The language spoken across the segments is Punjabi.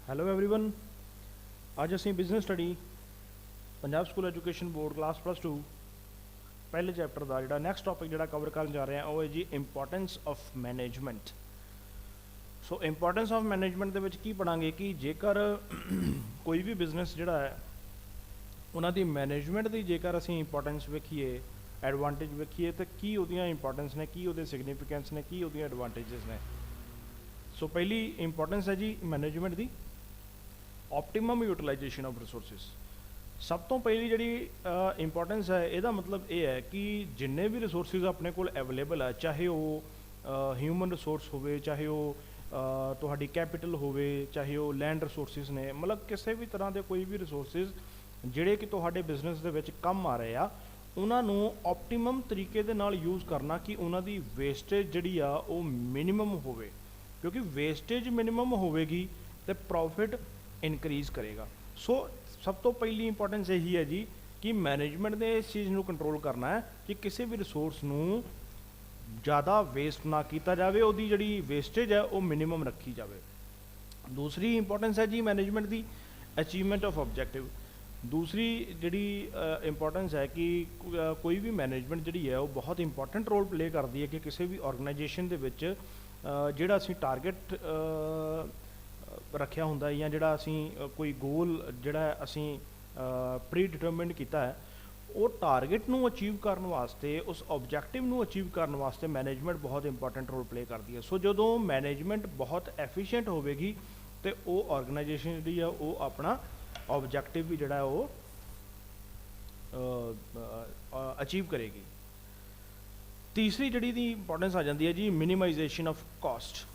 Hello everyone. ਅੱਜ ਅਸੀਂ business study Punjab school education board class +2 ਪਹਿਲੇ ਚੈਪਟਰ ਦਾ ਜਿਹੜਾ ਨੈਕਸਟ ਟੌਪਿਕ ਜਿਹੜਾ ਕਵਰ ਕਰਨ ਜਾ ਰਹੇ ਹਾਂ ਉਹ ਹੈ ਜੀ importance of management. So importance of management ਦੇ ਵਿੱਚ ਕੀ ਪੜਾਂਗੇ ਕਿ ਜੇਕਰ ਕੋਈ ਵੀ ਬਿਜ਼ਨਸ ਜਿਹੜਾ ਹੈ ਉਹਨਾਂ ਦੀ ਮੈਨੇਜਮੈਂਟ ਦੀ ਜੇਕਰ ਅਸੀਂ ਇੰਪੋਰਟੈਂਸ ਵੇਖੀਏ, ਐਡਵਾਂਟੇਜ ਵੇਖੀਏ ਤਾਂ ਕੀ ਉਹਦੀਆਂ ਇੰਪੋਰਟੈਂਸ ਨੇ, ਕੀ ਉਹਦੇ ਸਿਗਨੀਫਿਕੈਂਸ ਨੇ, ਕੀ ਉਹਦੀਆਂ ਐਡਵਾਂਟੇਜਸ ਨੇ। ਸੋ ਪਹਿਲੀ ਇੰਪੋਰਟੈਂਸ ਹੈ ਜੀ management the optimum utilisation of resources. सब तो पहली जी इंपॉर्टेंस है यदा मतलब ये है कि जिन्ने भी रिसोर्सिस अपने को अवेलेबल है, चाहे वो ह्यूमन रिसोर्स हो, चाहे वो तुहाडी कैपिटल हो, चाहे वो लैंड रिसोर्सिस ने, मतलब किसी भी तरह के कोई भी रिसोर्सिस जिहड़े कि तुहाडे बिजनेस दे विच कम आ रहे आ उन्होंने ऑप्टिमम तरीके दे नाल यूज़ करना कि उन्हों की वेस्टेज जिहड़ी आ वो मिनिमम होवे, क्योंकि वेस्टेज मिनिमम होवेगी तो प्रॉफिट इनक्रीज़ करेगा। सो सब तो पहली इंपॉर्टेंस यही है जी कि मैनेजमेंट ने इस चीज़ को कंट्रोल करना है कि किसी भी रिसोर्स को ज़्यादा वेस्ट ना किया जाए, उसकी जी वेस्टेज है वो मिनिमम रखी जाए। दूसरी इंपॉर्टेंस है जी मैनेजमेंट की अचीवमेंट ऑफ ऑब्जेक्टिव। दूसरी जी इंपॉर्टेंस है कि कोई भी मैनेजमेंट जी है वो बहुत इंपॉर्टेंट रोल प्ले करती है कि किसी भी ऑर्गेनाइजेशन के जोड़ा असी टारगेट रखा होंदा या जिहड़ा असी कोई गोल जिहड़ा असी प्री डिटरमिंड किया है वो टारगेट नू अचीव करने वास्ते, उस ऑब्जेक्टिव नू अचीव करने वास्ते मैनेजमेंट बहुत इंपॉर्टेंट रोल प्ले करती है। सो जो मैनेजमेंट बहुत एफिशिएंट होगी तो वो ऑर्गेनाइजेशन जी है वो अपना ऑब्जेक्टिव भी जिहड़ा वो अचीव करेगी। तीसरी जिहड़ी दी इंपॉर्टेंस आ जाती है जी minimization of cost.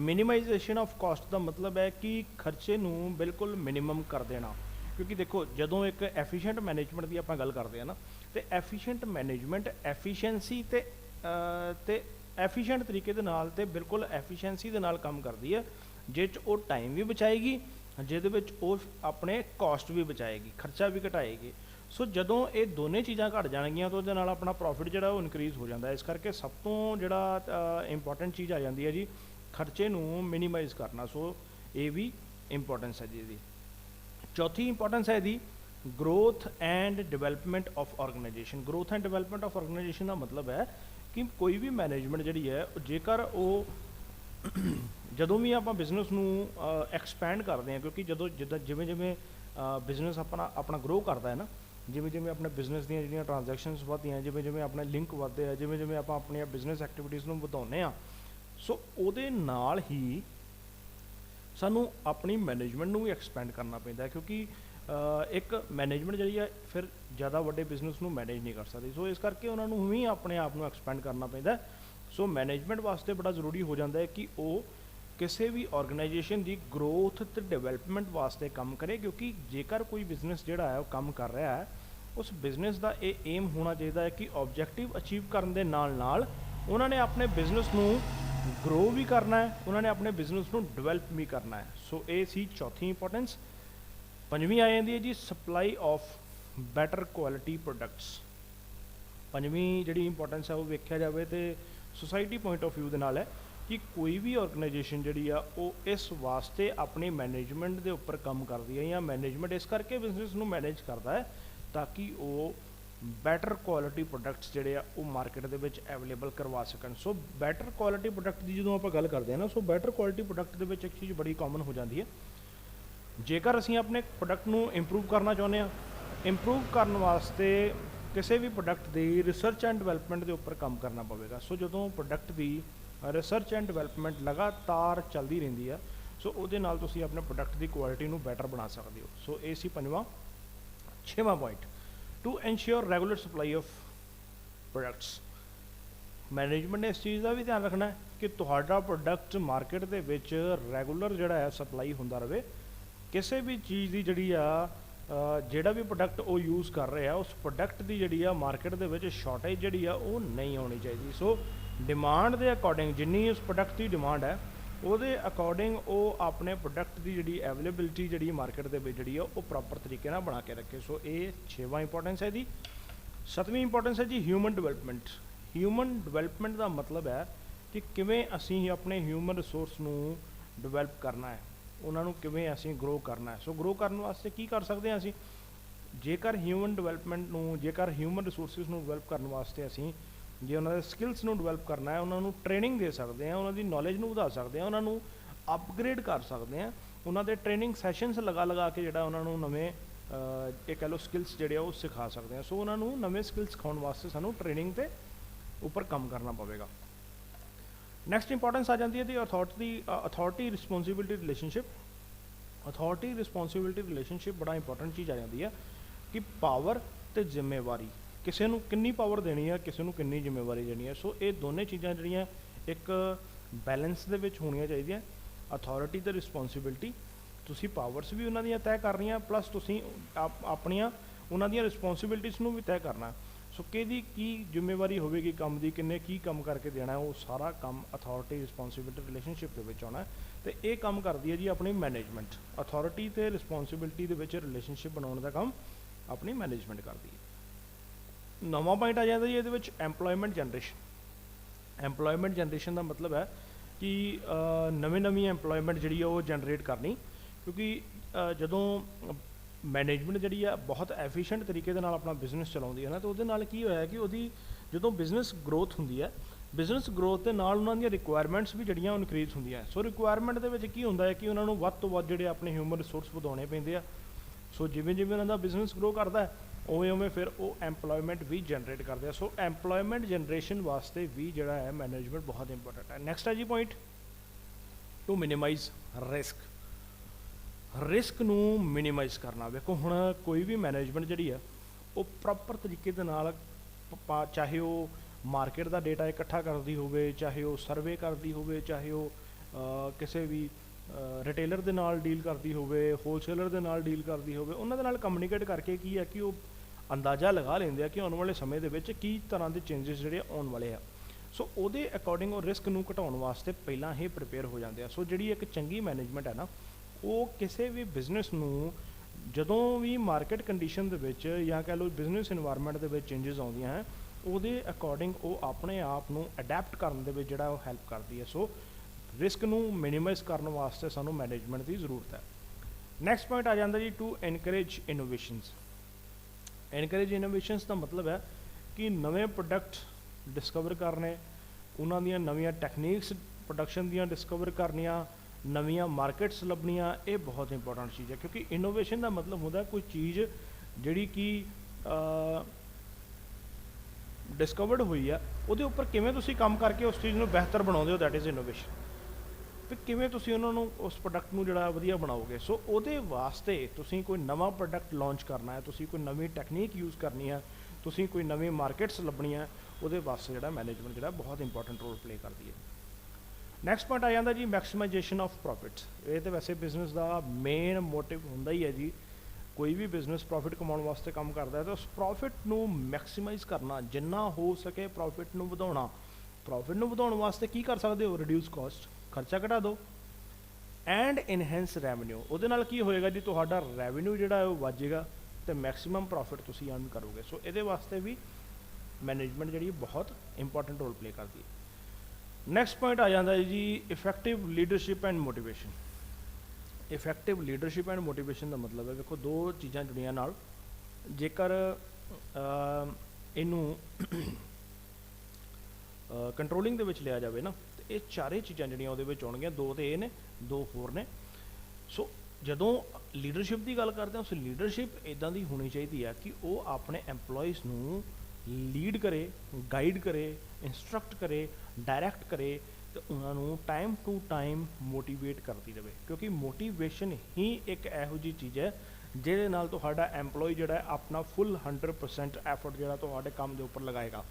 Minimization of cost का मतलब है कि खर्चे नू बिल्कुल मिनिमम कर देना, क्योंकि देखो जो एक एफिशिएंट मैनेजमेंट की आप गल करते हैं ना तो एफिशिएंट मैनेजमेंट एफिशिएंसी ते एफिशिएंट तरीके दे नाल ते बिल्कुल एफिशिएंसी दे नाल काम करती है, जिस वो टाइम भी बचाएगी, जिहदे विच वो अपने कॉस्ट भी बचाएगी, खर्चा भी घटाएगी। सो जदों ये दोनों चीज़ां घट जाएगियां तो उहदे नाल अपना प्रॉफिट जिहड़ा वो इनक्रीज़ हो जाता है। इस करके सब तो जिहड़ा इंपॉर्टेंट चीज़ आ जाती है जी खर्चे नू मिनिमाइज़ करना। सो ये भी इंपॉर्टेंस है जी इसदी। चौथी इंपॉर्टेंस है the growth and development of organization. Growth and development of organization का मतलब है कि कोई भी मैनेजमेंट जी है जेकर वो जदों भी आप बिजनेस नू एक्सपैंड करते हैं, क्योंकि जो जिमें जिमें बिजनेस अपना अपना ग्रो करता है ना, जिमें जिमें अपने बिजनेस दी जिहड़ियां ट्रांजैक्शनस वधदियां, जिमें जिमें अपने लिंक वधदे हैं, जिमें जिमें आप अपनी बिजनेस एक्टिविटीज़ नू वधाउने आ, सो उहदे नाल ही सानू अपनी मैनेजमेंट नू भी एक्सपैंड करना पैंदा है, क्योंकि एक मैनेजमेंट जी है फिर ज़्यादा वड्डे बिजनेस नू मैनेज नहीं कर सकती। सो इस करके उन्होंने भी अपने आप नू एक्सपैंड करना पैंदा है। सो मैनेजमेंट वास्ते बड़ा जरूरी हो जाता है कि वो किसी भी ऑर्गेनाइजेशन की ग्रोथ ते डिवेलपमेंट वास्ते काम करे, क्योंकि जेकर कोई बिजनेस जिहड़ा है वो काम कर रहा है उस बिजनेस का ये एम होना चाहिए है कि ऑब्जेक्टिव अचीव करने दे नाल नाल उन्होंने अपने बिजनेस नू ग्रो भी करना है, उन्होंने अपने बिजनेस को डिवेलप भी करना है। सो ये सी चौथी इंपॉर्टेंस। पंजवीं आ जाती है जी supply of better quality products. पंजवीं जी इंपॉर्टेंस है वो वेख्या जाए तो सोसाइटी पॉइंट ऑफ व्यू के नाल है कि कोई भी ऑर्गेनाइजेशन जी आ वो इस वास्ते अपनी मैनेजमेंट के उपर काम करती है या मैनेजमेंट इस करके बिजनेस को मैनेज करता है ताकि वो बैटर क्वालिटी प्रोडक्ट्स जिहड़े आ वो मार्केट दे विच अवेलेबल करवा सकन। सो बैटर क्वालिटी प्रोडक्ट की जो आप गल करते हैं ना, सो बैटर क्वालिटी प्रोडक्ट दे विच एक चीज़ बड़ी कॉमन हो जाती है। जेकर असीं अपने प्रोडक्ट नू इंप्रूव करना चाहुंदे आ, इंप्रूव करने वास्ते किसी भी प्रोडक्ट की रिसर्च एंड डिवेलपमेंट के उपर काम करना पवेगा। सो जो प्रोडक्ट की रिसर्च एंड डिवेलपमेंट लगातार चलती रहिंदी है, सो उहदे नाल तुसीं अपने प्रोडक्ट की क्वालिटी नू बैटर बना सकते हो। सो ये सी पंजवां। छेवां point to ensure regular supply of products. Management ने इस चीज़ का भी ध्यान रखना है कि तुहाडा प्रोडक्ट मार्केट के विच रेगूलर जिहड़ा है सप्लाई होंदा रहे। किसी भी चीज़ की जिहड़ी आ जिहड़ा भी प्रोडक्ट वो यूज़ कर रहे हैं उस प्रोडक्ट की जिहड़ी आ मार्केट के विच शॉर्टेज जिहड़ी आ वो नहीं आनी चाहिए। सो डिमांड के अकॉर्डिंग जिन्नी उस प्रोडक्ट की डिमांड है ਉਹਦੇ अकॉर्डिंग वो अपने प्रोडक्ट की जी अवेलेबिलिटी जी मार्केट के जी वो प्रॉपर तरीके ना बना के रखे। सो ये छेवां इंपॉर्टेंस है जी। सतवीं इंपॉर्टेंस है जी ह्यूमन डिवेलपमेंट। ह्यूमन डिवेलपमेंट का मतलब है कि किवें असीं अपने ह्यूमन रिसोर्स नूं डिवेलप करना है। ਉਹਨਾਂ ਨੂੰ ਕਿਵੇਂ ਅਸੀਂ ਗਰੋ ਕਰਨਾ ਹੈ। ਸੋ ਗਰੋ ਕਰਨ ਵਾਸਤੇ ਕੀ ਕਰ ਸਕਦੇ ਹਾਂ ਅਸੀਂ, ਜੇਕਰ ਹਿਊਮਨ ਡਿਵੈਲਪਮੈਂਟ ਨੂੰ, ਜੇਕਰ ਹਿਊਮਨ ਰਿਸੋਰਸਿਸ ਨੂੰ ਡਿਵੈਲਪ ਕਰਨ ਵਾਸਤੇ ਅਸੀਂ ਜੇ ਉਹਨਾਂ ਦੇ ਸਕਿੱਲਸ ਨੂੰ ਡਿਵੈਲਪ ਕਰਨਾ ਹੈ, ਉਹਨਾਂ ਨੂੰ ਟ੍ਰੇਨਿੰਗ ਦੇ ਸਕਦੇ ਹਾਂ, ਉਹਨਾਂ ਦੀ ਨੌਲੇਜ ਨੂੰ ਵਧਾ ਸਕਦੇ ਹਾਂ, ਉਹਨਾਂ ਨੂੰ ਅਪਗ੍ਰੇਡ ਕਰ ਸਕਦੇ ਹਾਂ, ਉਹਨਾਂ ਦੇ ਟ੍ਰੇਨਿੰਗ ਸੈਸ਼ਨਸ ਲਗਾ ਕੇ ਜਿਹੜਾ ਉਹਨਾਂ ਨੂੰ ਨਵੇਂ ਇਹ ਕਹਿ ਲਓ ਸਕਿੱਲਸ ਜਿਹੜੇ ਆ ਉਹ ਸਿਖਾ ਸਕਦੇ ਹਾਂ। ਸੋ ਉਹਨਾਂ ਨੂੰ ਨਵੇਂ ਸਕਿੱਲਸ ਸਿਖਾਉਣ ਵਾਸਤੇ ਸਾਨੂੰ ਟ੍ਰੇਨਿੰਗ ਦੇ ਉੱਪਰ ਕੰਮ ਕਰਨਾ ਪਵੇਗਾ। ਨੈਕਸਟ ਇੰਪੋਰਟੈਂਸ ਆ ਜਾਂਦੀ ਹੈ ਦੀ authority responsibility relationship. Authority responsibility relationship ਬੜਾ ਇੰਪੋਰਟੈਂਟ ਚੀਜ਼ ਆ ਜਾਂਦੀ ਹੈ ਕਿ ਪਾਵਰ ਅਤੇ ਜ਼ਿੰਮੇਵਾਰੀ, ਕਿਸੇ ਨੂੰ ਕਿੰਨੀ ਪਾਵਰ ਦੇਣੀ ਹੈ, ਕਿਸੇ ਨੂੰ ਕਿੰਨੀ ਜ਼ਿੰਮੇਵਾਰੀ ਦੇਣੀ ਹੈ। ਸੋ ਇਹ ਦੋਨੇ ਚੀਜ਼ਾਂ ਜਿਹੜੀਆਂ ਇੱਕ ਬੈਲੈਂਸ ਦੇ ਵਿੱਚ ਹੋਣੀਆਂ ਚਾਹੀਦੀਆਂ। ਅਥਾਰਟੀ ਅਤੇ ਰਿਸਪੌਂਸਿਬਿਲਿਟੀ, ਤੁਸੀਂ ਪਾਵਰਸ ਵੀ ਉਹਨਾਂ ਦੀਆਂ ਤੈਅ ਕਰਨੀਆਂ, ਪਲੱਸ ਤੁਸੀਂ ਆਪਣੀਆਂ ਉਹਨਾਂ ਦੀਆਂ ਰਿਸਪੌਂਸਿਬਿਲਿਟੀਜ਼ ਨੂੰ ਵੀ ਤੈਅ ਕਰਨਾ। ਸੋ ਕਿਹਦੀ ਕੀ ਜ਼ਿੰਮੇਵਾਰੀ ਹੋਵੇਗੀ ਕੰਮ ਦੀ, ਕਿੰਨੇ ਕੀ ਕੰਮ ਕਰਕੇ ਦੇਣਾ, ਉਹ ਸਾਰਾ ਕੰਮ ਅਥਾਰਟੀ ਰਿਸਪੌਂਸਿਬਿਲਿਟੀ ਰਿਲੇਸ਼ਨਸ਼ਿਪ ਦੇ ਵਿੱਚ ਆਉਣਾ। ਅਤੇ ਇਹ ਕੰਮ ਕਰਦੀ ਹੈ ਜੀ ਆਪਣੀ ਮੈਨੇਜਮੈਂਟ। ਅਥਾਰਟੀ ਅਤੇ ਰਿਸਪੌਂਸਿਬਿਲਿਟੀ ਦੇ ਵਿੱਚ ਰਿਲੇਸ਼ਨਸ਼ਿਪ ਬਣਾਉਣ ਦਾ ਕੰਮ ਆਪਣੀ ਮੈਨੇਜਮੈਂਟ ਕਰਦੀ ਹੈ। ਨਵਾਂ ਪੁਆਇੰਟ ਆ ਜਾਂਦਾ ਜੀ ਇਹਦੇ ਵਿੱਚ, ਐਮਪਲੋਇਮੈਂਟ ਜਨਰੇਸ਼ਨ। ਐਮਪਲੋਇਮੈਂਟ ਜਨਰੇਸ਼ਨ ਦਾ ਮਤਲਬ ਹੈ ਕਿ ਨਵੀਂ ਐਮਪਲੋਇਮੈਂਟ ਜਿਹੜੀ ਆ ਉਹ ਜਨਰੇਟ ਕਰਨੀ, ਕਿਉਂਕਿ ਜਦੋਂ ਮੈਨੇਜਮੈਂਟ ਜਿਹੜੀ ਆ ਬਹੁਤ ਐਫੀਸ਼ੀਐਂਟ ਤਰੀਕੇ ਦੇ ਨਾਲ ਆਪਣਾ ਬਿਜ਼ਨਸ ਚਲਾਉਂਦੀ ਹੈ ਨਾ, ਤਾਂ ਉਹਦੇ ਨਾਲ ਕੀ ਹੋਇਆ ਕਿ ਉਹਦੀ ਜਦੋਂ ਬਿਜ਼ਨਸ ਗਰੋਥ ਹੁੰਦੀ ਹੈ, ਬਿਜ਼ਨਸ ਗਰੋਥ ਦੇ ਨਾਲ ਉਹਨਾਂ ਦੀਆਂ ਰਿਕੁਆਇਰਮੈਂਟਸ ਵੀ ਜਿਹੜੀਆਂ ਉਹ ਇਨਕਰੀਜ਼ ਹੁੰਦੀਆਂ। ਸੋ ਰਿਕੁਆਇਰਮੈਂਟ ਦੇ ਵਿੱਚ ਕੀ ਹੁੰਦਾ ਹੈ ਕਿ ਉਹਨਾਂ ਨੂੰ ਵੱਧ ਤੋਂ ਵੱਧ ਜਿਹੜੇ ਆਪਣੇ ਹਿਊਮਨ ਰਿਸੋਰਸ ਵਧਾਉਣੇ ਪੈਂਦੇ ਆ। ਸੋ ਜਿਵੇਂ ਉਹਨਾਂ ਦਾ ਬਿਜ਼ਨਸ ਗਰੋ ਕਰਦਾ ਉਵੇਂ ਫਿਰ ਉਹ ਐਮਪਲੋਇਮੈਂਟ ਵੀ ਜਨਰੇਟ ਕਰਦੇ ਆ। ਸੋ ਐਮਪਲੋਇਮੈਂਟ ਜਨਰੇਸ਼ਨ ਵਾਸਤੇ ਵੀ ਜਿਹੜਾ ਹੈ ਮੈਨੇਜਮੈਂਟ ਬਹੁਤ ਇੰਪੋਰਟੈਂਟ ਹੈ। ਨੈਕਸਟ ਹੈ ਜੀ point, to minimize risk. Risk ਨੂੰ ਮਿਨੀਮਾਈਜ਼ ਕਰਨਾ। ਵੇਖੋ ਹੁਣ ਕੋਈ ਵੀ ਮੈਨੇਜਮੈਂਟ ਜਿਹੜੀ ਆ ਉਹ ਪ੍ਰੋਪਰ ਤਰੀਕੇ ਦੇ ਨਾਲ ਚਾਹੇ ਉਹ ਮਾਰਕੀਟ ਦਾ ਡੇਟਾ ਇਕੱਠਾ ਕਰਦੀ ਹੋਵੇ, ਚਾਹੇ ਉਹ ਸਰਵੇ ਕਰਦੀ ਹੋਵੇ, ਚਾਹੇ ਉਹ ਕਿਸੇ ਵੀ ਰਿਟੇਲਰ ਦੇ ਨਾਲ ਡੀਲ ਕਰਦੀ ਹੋਵੇ, ਹੋਲਸੇਲਰ ਦੇ ਨਾਲ ਡੀਲ ਕਰਦੀ ਹੋਵੇ, ਉਹਨਾਂ ਦੇ ਨਾਲ ਕਮਿਊਨੀਕੇਟ ਕਰਕੇ ਕੀ ਹੈ ਕਿ ਉਹ ਅੰਦਾਜ਼ਾ ਲਗਾ ਲੈਂਦੇ ਆ ਕਿ ਆਉਣ ਵਾਲੇ ਸਮੇਂ ਦੇ ਵਿੱਚ ਕੀ ਤਰ੍ਹਾਂ ਦੇ ਚੇਂਜਸ ਜਿਹੜੇ ਆਉਣ ਵਾਲੇ ਆ। ਸੋ ਉਹਦੇ ਅਕੋਰਡਿੰਗ ਉਹ ਰਿਸਕ ਨੂੰ ਘਟਾਉਣ ਵਾਸਤੇ ਪਹਿਲਾਂ ਹੀ ਪ੍ਰੀਪੇਅਰ ਹੋ ਜਾਂਦੇ ਆ। ਸੋ ਜਿਹੜੀ ਇੱਕ ਚੰਗੀ ਮੈਨੇਜਮੈਂਟ ਹੈ ਨਾ, ਉਹ ਕਿਸੇ ਵੀ ਬਿਜ਼ਨਸ ਨੂੰ ਜਦੋਂ ਵੀ ਮਾਰਕੀਟ ਕੰਡੀਸ਼ਨ ਦੇ ਵਿੱਚ ਜਾਂ ਕਹਿ ਲਓ ਬਿਜ਼ਨਸ ਇਨਵਾਇਰਮੈਂਟ ਦੇ ਵਿੱਚ ਚੇਂਜਸ ਆਉਂਦੀਆਂ ਹੈ, ਉਹਦੇ ਅਕੋਰਡਿੰਗ ਉਹ ਆਪਣੇ ਆਪ ਨੂੰ ਅਡੈਪਟ ਕਰਨ ਦੇ ਵਿੱਚ ਜਿਹੜਾ ਉਹ ਹੈਲਪ ਕਰਦੀ ਹੈ। ਸੋ ਰਿਸਕ ਨੂੰ ਮਿਨੀਮਾਈਜ਼ ਕਰਨ ਵਾਸਤੇ ਸਾਨੂੰ ਮੈਨੇਜਮੈਂਟ ਦੀ ਜ਼ਰੂਰਤ ਹੈ। ਨੈਕਸਟ ਪੁਆਇੰਟ ਆ ਜਾਂਦਾ ਜੀ, to encourage innovations. Encourage innovations ਦਾ ਮਤਲਬ ਹੈ ਕਿ ਨਵੇਂ ਪ੍ਰੋਡਕਟ ਡਿਸਕਵਰ ਕਰਨੇ, ਉਹਨਾਂ ਦੀਆਂ ਨਵੀਆਂ ਟੈਕਨੀਕਸ ਪ੍ਰੋਡਕਸ਼ਨ ਦੀਆਂ ਡਿਸਕਵਰ ਕਰਨੀਆਂ, ਨਵੀਆਂ ਮਾਰਕੀਟਸ ਲੱਭਣੀਆਂ, ਇਹ ਬਹੁਤ ਇੰਪੋਰਟੈਂਟ ਚੀਜ਼ ਹੈ। ਕਿਉਂਕਿ ਇਨੋਵੇਸ਼ਨ ਦਾ ਮਤਲਬ ਹੁੰਦਾ ਕੋਈ ਚੀਜ਼ ਜਿਹੜੀ ਕਿ ਡਿਸਕਵਰਡ ਹੋਈ ਆ, ਉਹਦੇ ਉੱਪਰ ਕਿਵੇਂ ਤੁਸੀਂ ਕੰਮ ਕਰਕੇ ਉਸ ਚੀਜ਼ ਨੂੰ ਬਿਹਤਰ ਬਣਾਉਂਦੇ ਹੋ, ਦੈਟ ਇਜ਼ ਇਨੋਵੇਸ਼ਨ। ਫਿਰ ਕਿਵੇਂ ਤੁਸੀਂ ਉਹਨਾਂ ਨੂੰ ਉਸ ਪ੍ਰੋਡਕਟ ਨੂੰ ਜਿਹੜਾ ਵਧੀਆ ਬਣਾਓਗੇ। ਸੋ ਉਹਦੇ ਵਾਸਤੇ ਤੁਸੀਂ ਕੋਈ ਨਵਾਂ ਪ੍ਰੋਡਕਟ ਲਾਂਚ ਕਰਨਾ ਹੈ, ਤੁਸੀਂ ਕੋਈ ਨਵੀਂ ਟੈਕਨੀਕ ਯੂਜ਼ ਕਰਨੀ ਹੈ, ਤੁਸੀਂ ਕੋਈ ਨਵੀਂ ਮਾਰਕੀਟਸ ਲੱਭਣੀਆਂ, ਉਹਦੇ ਵਾਸਤੇ ਜਿਹੜਾ ਮੈਨੇਜਮੈਂਟ ਜਿਹੜਾ ਬਹੁਤ ਇੰਪੋਰਟੈਂਟ ਰੋਲ ਪਲੇ ਕਰਦੀ ਹੈ। ਨੈਕਸਟ ਪੁਆਇੰਟ ਆ ਜਾਂਦਾ ਜੀ, ਮੈਕਸੀਮਾਈਜੇਸ਼ਨ ਆਫ ਪ੍ਰੋਫਿਟਸ। ਇਹ ਤਾਂ ਵੈਸੇ ਬਿਜ਼ਨਸ ਦਾ ਮੇਨ ਮੋਟਿਵ ਹੁੰਦਾ ਹੀ ਹੈ ਜੀ। ਕੋਈ ਵੀ ਬਿਜ਼ਨਸ ਪ੍ਰੋਫਿਟ ਕਮਾਉਣ ਵਾਸਤੇ ਕੰਮ ਕਰਦਾ ਹੈ ਤਾਂ ਉਸ ਪ੍ਰੋਫਿਟ ਨੂੰ ਮੈਕਸੀਮਾਈਜ਼ ਕਰਨਾ, ਜਿੰਨਾ ਹੋ ਸਕੇ ਪ੍ਰੋਫਿਟ ਨੂੰ ਵਧਾਉਣਾ। ਪ੍ਰੋਫਿਟ ਨੂੰ ਵਧਾਉਣ ਵਾਸਤੇ ਕੀ ਕਰ ਸਕਦੇ ਹੋ, ਰਿਡਿਊਸ ਕਾਸਟ, ਖਰਚਾ ਘਟਾ ਦਿਓ, ਐਂਡ ਇਨਹੈਂਸ ਰੈਵਨਿਊ। ਉਹਦੇ ਨਾਲ ਕੀ ਹੋਏਗਾ ਜੀ, ਤੁਹਾਡਾ ਰੈਵਨਿਊ ਜਿਹੜਾ ਹੈ ਉਹ ਵੱਜੇਗਾ ਅਤੇ ਮੈਕਸੀਮਮ ਪ੍ਰੋਫਿਟ ਤੁਸੀਂ ਅਰਨ ਕਰੋਗੇ। ਸੋ ਇਹਦੇ ਵਾਸਤੇ ਵੀ ਮੈਨੇਜਮੈਂਟ ਜਿਹੜੀ ਬਹੁਤ ਇੰਪੋਰਟੈਂਟ ਰੋਲ ਪਲੇ ਕਰਦੀ ਹੈ। ਨੈਕਸਟ ਪੁਆਇੰਟ ਆ ਜਾਂਦਾ ਹੈ ਜੀ, effective leadership and motivation. Effective leadership and motivation ਦਾ ਮਤਲਬ ਹੈ, ਵੇਖੋ ਦੋ ਚੀਜ਼ਾਂ ਜੁੜੀਆਂ ਨਾਲ, ਜੇਕਰ ਇਹਨੂੰ ਕੰਟਰੋਲਿੰਗ ਦੇ ਵਿੱਚ ਲਿਆ ਜਾਵੇ ਨਾ, ਤਾਂ ਇਹ ਚਾਰੇ ਚੀਜ਼ਾਂ ਜਿਹੜੀਆਂ ਉਹਦੇ ਵਿੱਚ ਆਉਣਗੀਆਂ। ਦੋ ਤਾਂ ਇਹ ਨੇ, ਦੋ ਹੋਰ ਨੇ। ਸੋ ਜਦੋਂ ਲੀਡਰਸ਼ਿਪ ਦੀ ਗੱਲ ਕਰਦੇ ਹਾਂ, ਉਸ ਲੀਡਰਸ਼ਿਪ ਇੱਦਾਂ ਦੀ ਹੋਣੀ ਚਾਹੀਦੀ ਹੈ ਕਿ ਉਹ ਆਪਣੇ ਐਮਪਲੋਈਜ਼ ਨੂੰ ਲੀਡ ਕਰੇ, ਗਾਈਡ ਕਰੇ, ਇੰਸਟਰਕਟ ਕਰੇ, ਡਾਇਰੈਕਟ ਕਰੇ, ਅਤੇ ਉਹਨਾਂ ਨੂੰ ਟਾਈਮ ਟੂ ਟਾਈਮ ਮੋਟੀਵੇਟ ਕਰਦੀ ਰਹੇ। ਕਿਉਂਕਿ ਮੋਟੀਵੇਸ਼ਨ ਹੀ ਇੱਕ ਇਹੋ ਜਿਹੀ ਚੀਜ਼ ਹੈ ਜਿਹਦੇ ਨਾਲ ਤੁਹਾਡਾ ਐਮਪਲੋਈ ਜਿਹੜਾ ਹੈ ਆਪਣਾ ਫੁੱਲ 100% ਐਫਰਟ ਜਿਹੜਾ ਤੁਹਾਡੇ ਕੰਮ ਦੇ ਉੱਪਰ ਲਗਾਏਗਾ।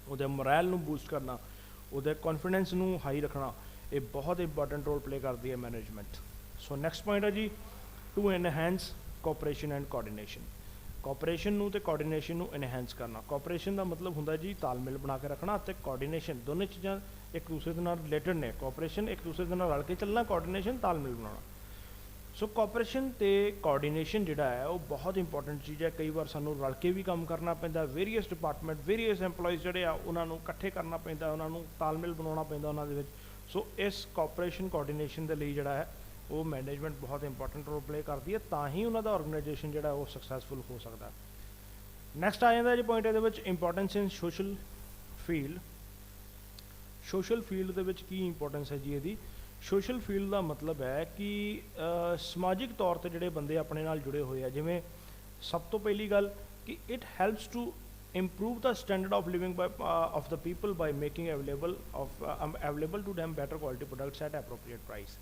ਉਹਦੇ ਮੋਰਲ ਨੂੰ ਬੂਸਟ ਕਰਨਾ, ਉਹਦੇ ਕੌਨਫੀਡੈਂਸ ਨੂੰ ਹਾਈ ਰੱਖਣਾ, ਇਹ ਬਹੁਤ ਇੰਪੋਰਟੈਂਟ ਰੋਲ ਪਲੇ ਕਰਦੀ ਹੈ ਮੈਨੇਜਮੈਂਟ। ਸੋ ਨੈਕਸਟ ਪੁਆਇੰਟ ਹੈ ਜੀ, to enhance cooperation and coordination. Cooperation ਨੂੰ ਅਤੇ ਕੋਆਰਡੀਨੇਸ਼ਨ ਨੂੰ ਇਨਹੈਂਸ ਕਰਨਾ। ਕੋਆਪਰੇਸ਼ਨ ਦਾ ਮਤਲਬ ਹੁੰਦਾ ਜੀ ਤਾਲਮੇਲ ਬਣਾ ਕੇ ਰੱਖਣਾ, ਅਤੇ ਕੋਆਰਡੀਨੇਸ਼ਨ, ਦੋਨੇ ਚੀਜ਼ਾਂ ਇੱਕ ਦੂਸਰੇ ਦੇ ਨਾਲ ਰਿਲੇਟਡ ਨੇ। ਕੋਆਪਰੇਸ਼ਨ ਇੱਕ ਦੂਸਰੇ ਦੇ ਨਾਲ ਰਲ ਕੇ ਚੱਲਣਾ, ਕੋਆਰਡੀਨੇਸ਼ਨ ਤਾਲਮੇਲ ਬਣਾਉਣਾ। ਸੋ ਕੋਆਪਰੇਸ਼ਨ ਅਤੇ ਕੋਆਰਡੀਨੇਸ਼ਨ ਜਿਹੜਾ ਹੈ ਉਹ ਬਹੁਤ ਇੰਪੋਰਟੈਂਟ ਚੀਜ਼ ਹੈ। ਕਈ ਵਾਰ ਸਾਨੂੰ ਰਲ ਕੇ ਵੀ ਕੰਮ ਕਰਨਾ ਪੈਂਦਾ, ਵੇਰੀਅਸ ਡਿਪਾਰਟਮੈਂਟ, ਵੇਰੀਅਸ ਐਮਪਲੋਈਜ਼ ਜਿਹੜੇ ਆ ਉਹਨਾਂ ਨੂੰ ਇਕੱਠੇ ਕਰਨਾ ਪੈਂਦਾ, ਉਹਨਾਂ ਨੂੰ ਤਾਲਮੇਲ ਬਣਾਉਣਾ ਪੈਂਦਾ ਉਹਨਾਂ ਦੇ ਵਿੱਚ। ਸੋ ਇਸ ਕੋਆਪਰੇਸ਼ਨ ਕੋਆਰਡੀਨੇਸ਼ਨ ਦੇ ਲਈ ਜਿਹੜਾ ਹੈ ਉਹ ਮੈਨੇਜਮੈਂਟ ਬਹੁਤ ਇੰਪੋਰਟੈਂਟ ਰੋਲ ਪਲੇ ਕਰਦੀ ਹੈ, ਤਾਂ ਹੀ ਉਹਨਾਂ ਦਾ ਆਰਗੇਨਾਈਜੇਸ਼ਨ ਜਿਹੜਾ ਉਹ ਸਕਸੈਸਫੁਲ ਹੋ ਸਕਦਾ। ਨੈਕਸਟ ਆ ਜਾਂਦਾ ਜੀ ਪੁਆਇੰਟ ਇਹਦੇ ਵਿੱਚ ਇੰਪੋਰਟੈਂਸ ਇਨ ਸੋਸ਼ਲ ਫੀਲਡ। ਸੋਸ਼ਲ ਫੀਲਡ ਦੇ ਵਿੱਚ ਕੀ ਇੰਪੋਰਟੈਂਸ ਹੈ ਜੀ ਇਹਦੀ? ਸੋਸ਼ਲ ਫੀਲਡ ਦਾ ਮਤਲਬ ਹੈ ਕਿ ਸਮਾਜਿਕ ਤੌਰ ਤੇ ਜਿਹੜੇ ਬੰਦੇ ਆਪਣੇ ਨਾਲ ਜੁੜੇ ਹੋਏ ਆ, ਜਿਵੇਂ ਸਭ ਤੋਂ ਪਹਿਲੀ ਗੱਲ ਕਿ it helps to improve the standard of living of the people by making available to them better quality products at appropriate price।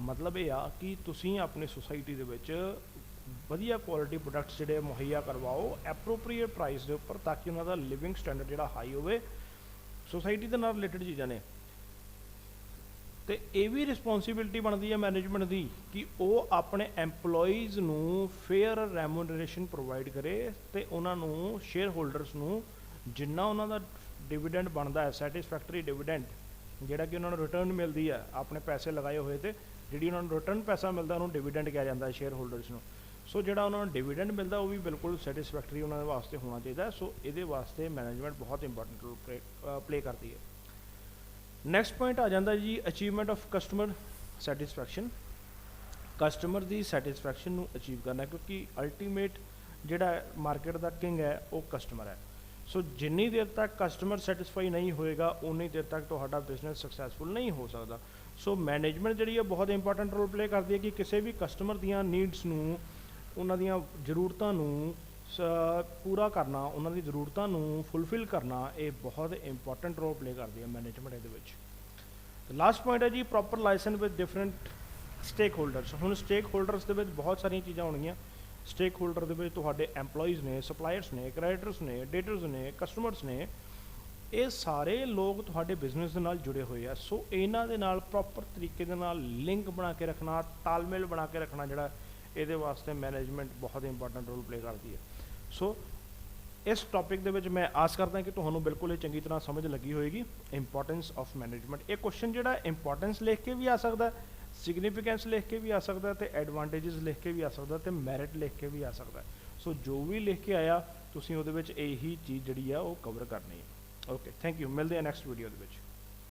ਮਤਲਬ ਇਹ ਆ ਕਿ ਤੁਸੀਂ ਆਪਣੀ ਸੁਸਾਇਟੀ ਦੇ ਵਿੱਚ ਵਧੀਆ ਕੁਆਲਿਟੀ ਪ੍ਰੋਡਕਟਸ ਜਿਹੜੇ ਮੁਹੱਈਆ ਕਰਵਾਓ ਐਪਰੋਪਰੀਏਟ ਪ੍ਰਾਈਸ ਦੇ ਉੱਪਰ, ਤਾਂ ਕਿ ਉਹਨਾਂ ਦਾ ਲਿਵਿੰਗ ਸਟੈਂਡਰਡ ਜਿਹੜਾ ਹਾਈ ਹੋਵੇ। ਸੁਸਾਇਟੀ ਦੇ ਨਾਲ ਰਿਲੇਟਡ ਚੀਜ਼ਾਂ ਨੇ, ਤੇ ਇਹ ਵੀ ਰਿਸਪੌਂਸਿਬਿਲਿਟੀ ਬਣਦੀ ਹੈ ਮੈਨੇਜਮੈਂਟ ਦੀ ਕਿ ਉਹ ਆਪਣੇ ਐਮਪਲੋਈਜ਼ ਨੂੰ ਫੇਅਰ ਰੈਮੂਨਰੇਸ਼ਨ ਪ੍ਰੋਵਾਈਡ ਕਰੇ, ਅਤੇ ਉਹਨਾਂ ਨੂੰ ਸ਼ੇਅਰ ਹੋਲਡਰਸ ਨੂੰ ਜਿੰਨਾ ਉਹਨਾਂ ਦਾ ਡਿਵੀਡੈਂਡ ਬਣਦਾ ਹੈ, ਸੈਟਿਸਫੈਕਟਰੀ ਡਿਵੀਡੈਂਡ, ਜਿਹੜਾ ਕਿ ਉਹਨਾਂ ਨੂੰ ਰਿਟਰਨ ਮਿਲਦੀ ਹੈ ਆਪਣੇ ਪੈਸੇ ਲਗਾਏ ਹੋਏ, ਤੇ ਜਿਹੜੀ ਉਹਨਾਂ ਨੂੰ ਰਿਟਰਨ ਪੈਸਾ ਮਿਲਦਾ ਉਹਨੂੰ ਡਿਵੀਡੈਂਡ ਕਿਹਾ ਜਾਂਦਾ ਹੈ ਸ਼ੇਅਰ ਹੋਲਡਰਸ ਨੂੰ। ਸੋ ਜਿਹੜਾ ਉਹਨਾਂ ਨੂੰ ਡਿਵੀਡੈਂਡ ਮਿਲਦਾ ਉਹ ਵੀ ਬਿਲਕੁਲ ਸੈਟਿਸਫੈਕਟਰੀ ਉਹਨਾਂ ਦੇ ਵਾਸਤੇ ਹੋਣਾ ਚਾਹੀਦਾ। ਸੋ ਇਹਦੇ ਵਾਸਤੇ ਮੈਨੇਜਮੈਂਟ ਬਹੁਤ ਇੰਪੋਰਟੈਂਟ ਰੋਲ ਪਲੇ ਕਰਦੀ ਹੈ। ਨੈਕਸਟ ਪੁਆਇੰਟ ਆ ਜਾਂਦਾ ਜੀ achievement of customer satisfaction. Customer the satisfaction ਨੂੰ ਅਚੀਵ ਕਰਨਾ, ਕਿਉਂਕਿ ਅਲਟੀਮੇਟ ਜਿਹੜਾ ਮਾਰਕੀਟ ਦਾ ਕਿੰਗ ਹੈ ਉਹ ਕਸਟਮਰ ਹੈ। ਸੋ ਜਿੰਨੀ ਦੇਰ ਤੱਕ ਕਸਟਮਰ ਸੈਟਿਸਫਾਈ ਨਹੀਂ ਹੋਏਗਾ ਉਨੀ ਦੇਰ ਤੱਕ ਤੁਹਾਡਾ ਬਿਜ਼ਨਸ ਸਕਸੈਸਫੁਲ ਨਹੀਂ ਹੋ ਸਕਦਾ। ਸੋ ਮੈਨੇਜਮੈਂਟ ਜਿਹੜੀ ਹੈ ਬਹੁਤ ਇੰਪੋਰਟੈਂਟ ਰੋਲ ਪਲੇ ਕਰਦੀ ਹੈ ਕਿ ਕਿਸੇ ਵੀ ਕਸਟਮਰ ਦੀਆਂ ਨੀਡਸ ਨੂੰ, ਉਹਨਾਂ ਦੀਆਂ ਜ਼ਰੂਰਤਾਂ ਨੂੰ ਪੂਰਾ ਕਰਨਾ, ਉਹਨਾਂ ਦੀ ਜ਼ਰੂਰਤਾਂ ਨੂੰ ਫੁੱਲਫਿਲ ਕਰਨਾ, ਇਹ ਬਹੁਤ ਇੰਪੋਰਟੈਂਟ ਰੋਲ ਪਲੇ ਕਰਦੀ ਹੈ ਮੈਨੇਜਮੈਂਟ ਇਹਦੇ ਵਿੱਚ। ਲਾਸਟ ਪੁਆਇੰਟ ਹੈ ਜੀ proper liaison with different stakeholders. ਹੁਣ ਸਟੇਕ ਹੋਲਡਰਸ ਦੇ ਵਿੱਚ ਬਹੁਤ ਸਾਰੀਆਂ ਚੀਜ਼ਾਂ ਹੋਣਗੀਆਂ। ਸਟੇਕ ਹੋਲਡਰ ਦੇ ਵਿੱਚ ਤੁਹਾਡੇ ਐਮਪਲੋਈਜ਼ ਨੇ, ਸਪਲਾਇਰਸ ਨੇ, ਕ੍ਰੈਡੀਟਰਸ ਨੇ, ਡੇਟਰਸ ਨੇ, ਕਸਟਮਰਸ ਨੇ, ਇਹ ਸਾਰੇ ਲੋਕ ਤੁਹਾਡੇ ਬਿਜ਼ਨਸ ਦੇ ਨਾਲ ਜੁੜੇ ਹੋਏ ਆ। ਸੋ ਇਹਨਾਂ ਦੇ ਨਾਲ ਪ੍ਰੋਪਰ ਤਰੀਕੇ ਦੇ ਨਾਲ ਲਿੰਕ ਬਣਾ ਕੇ ਰੱਖਣਾ, ਤਾਲਮੇਲ ਬਣਾ ਕੇ ਰੱਖਣਾ, ਜਿਹੜਾ ਇਹਦੇ ਵਾਸਤੇ ਮੈਨੇਜਮੈਂਟ ਬਹੁਤ ਇੰਪੋਰਟੈਂਟ ਰੋਲ ਪਲੇ ਕਰਦੀ ਹੈ। ਸੋ ਇਸ ਟੌਪਿਕ ਦੇ ਵਿੱਚ ਮੈਂ ਆਸ ਕਰਦਾ ਕਿ ਤੁਹਾਨੂੰ ਬਿਲਕੁਲ ਇਹ ਚੰਗੀ ਤਰ੍ਹਾਂ ਸਮਝ ਲੱਗੀ ਹੋਏਗੀ ਇੰਪੋਰਟੈਂਸ ਆਫ ਮੈਨੇਜਮੈਂਟ। ਇਹ ਕੁਐਸਚਨ ਜਿਹੜਾ ਇੰਪੋਰਟੈਂਸ ਲਿਖ ਕੇ ਵੀ ਆ ਸਕਦਾ, ਸਿਗਨੀਫੀਕੈਂਸ ਲਿਖ ਕੇ ਵੀ ਆ ਸਕਦਾ, ਤੇ ਐਡਵਾਂਟੇਜਸ ਲਿਖ ਕੇ ਵੀ ਆ ਸਕਦਾ, ਤੇ ਮੈਰਿਟ ਲਿਖ ਕੇ ਵੀ ਆ ਸਕਦਾ। ਸੋ ਜੋ ਵੀ ਲਿਖ ਕੇ ਆਇਆ ਤੁਸੀਂ ਉਹਦੇ ਵਿੱਚ ਇਹੀ ਚੀਜ਼ ਜਿਹੜੀ ਆ ਉਹ ਕਵਰ ਕਰਨੀ ਹੈ। Okay, thank you. ਮਿਲਦੇ ਆ ਨੈਕਸਟ ਵੀਡੀਓ ਦੇ ਵਿੱਚ।